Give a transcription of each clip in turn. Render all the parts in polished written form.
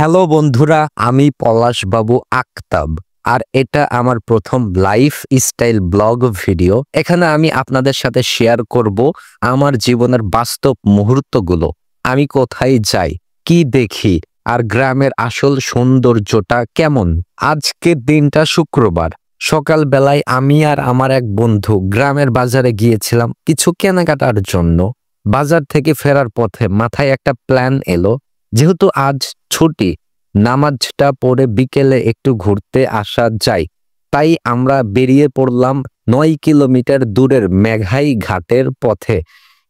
Hello বন্ধুরা, আমি পলাশ বাবু আক্তাব। আর এটা আমার প্রথম লাইফ স্টাইল ব্লগ ভিডিও। এখানে আমি আপনাদের সাথে শেয়ার করব আমার জীবনের বাস্তব মুহূর্তগুলো। আমি কোথায় যাই, কি দেখি, আর গ্রামের আসল সৌন্দর্যটা কেমন। আজকের দিনটা শুক্রবার। সকালবেলায় আমি আর আমার এক বন্ধু গ্রামের বাজারে গিয়েছিলাম কিছু কেনাকাটার জন্য। বাজার থেকে ফেরার পথে মাথায় একটা প্ল্যান এলো, যেহেতু আজ ছুটি, নামাজটা পড়ে বিকেলে একটু ঘুরতে আসা যায়। তাই আমরা বেরিয়ে পড়লাম 9 কিলোমিটার দূরের মেঘাই ঘাটের পথে।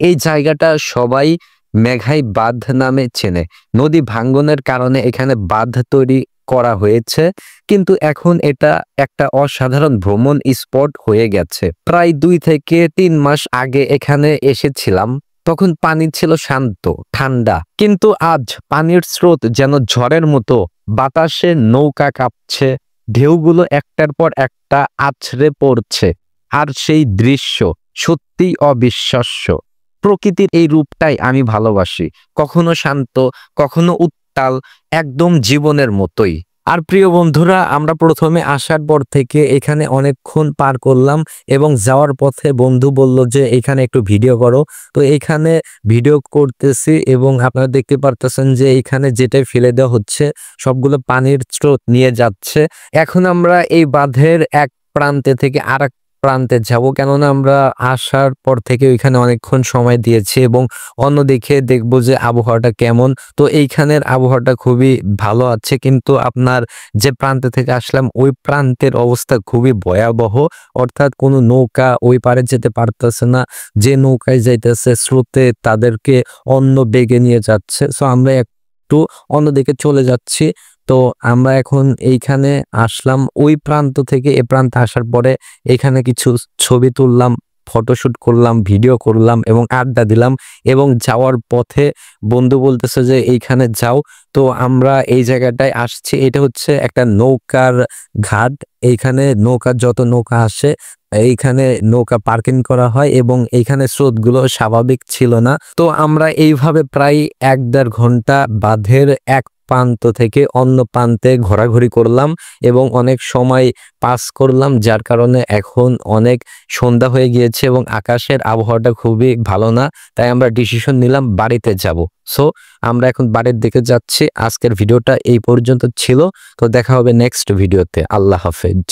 এই জায়গাটা সবাই মেঘাই বাঁধ নামে চেনে। নদী ভাঙ্গনের কারণে এখানে বাঁধ তৈরি করা হয়েছে, কিন্তু এখন এটা একটা অসাধারণ ভ্রমণ স্পট হয়ে গেছে। প্রায় 2 থেকে 3 মাস আগে এখানে এসেছিলাম। তখন পানি ছিল শান্ত, ঠান্ডা, কিন্তু আজ পানির স্রোত যেন ঝড়ের মতো। বাতাসে নৌকা কাঁপছে, ঢেউগুলো একটার পর একটা আছড়ে পড়ছে। আর সেই দৃশ্য সত্যিই অবিশ্বাস্য। প্রকৃতির এই রূপটাই আমি ভালোবাসি, কখনো শান্ত, কখনো উত্তাল, একদম জীবনের মতোই। আর প্রিয় বন্ধুরা, আমরা প্রথমে আসার পর থেকে এখানে অনেকক্ষণ পার করলাম এবং যাওয়ার পথে বন্ধু বলল যে এখানে একটু ভিডিও করো। তো এখানে ভিডিও করতেছি এবং আপনারা দেখতে পারতেছেন যে এখানে যেটাই ফেলে দেওয়া হচ্ছে সবগুলো পানির স্রোত নিয়ে যাচ্ছে। এখন আমরা এই বাঁধের এক প্রান্তে থেকে আরেক প্রান্তে যাব, কেননা আমরা আসার পর থেকে ওইখানে অনেকক্ষণ সময় দিয়েছি এবং অন্যদিকে দেখবো যে আবহাওয়াটা কেমন। তো এইখানের আবহাওয়াটা খুবই ভালো আছে, কিন্তু আপনার যে প্রান্তে থেকে আসলাম ওই প্রান্তের অবস্থা খুবই ভয়াবহ। অর্থাৎ কোনো নৌকা ওই পারে যেতে পারতেছে না, যে নৌকায় যাইতেছে স্রোতে তাদেরকে অন্য বেগে নিয়ে যাচ্ছে। সো আমরা একটু অন্যদিকে চলে যাচ্ছি। তো আমরা এখন এইখানে আসলাম, ওই প্রান্ত থেকে এ প্রান্তে আসার পরে এখানে কিছু ছবি তুললাম, ফটোশুট করলাম, ভিডিও করলাম এবং আড্ডা দিলাম। এবং যাওয়ার পথে বন্ধু বলতেছে যে এইখানে যাও। তো আমরা এই জায়গাটায় আসছি, এটা হচ্ছে একটা নৌকার ঘাট। এইখানে যত নৌকা আসে এইখানে নৌকা পার্কিং করা হয় এবং এইখানে স্রোতগুলো স্বাভাবিক ছিল না। তো আমরা এইভাবে প্রায় 1-1.5 ঘন্টা বাঁধের এক প্রান্ত থেকে অন্য প্রান্তে ঘোরাঘুরি করলাম এবং অনেক সময় পাস করলাম, যার কারণে এখন অনেক সন্ধ্যা হয়ে গিয়েছে এবং আকাশের আবহাওয়াটা খুবই ভালো না। তাই আমরা ডিসিশন নিলাম বাড়িতে যাব। সো আমরা এখন বাড়ির দিকে যাচ্ছি। আজকের ভিডিওটা এই পর্যন্ত ছিল। তো দেখা হবে নেক্সট ভিডিওতে। আল্লাহ হাফেজ।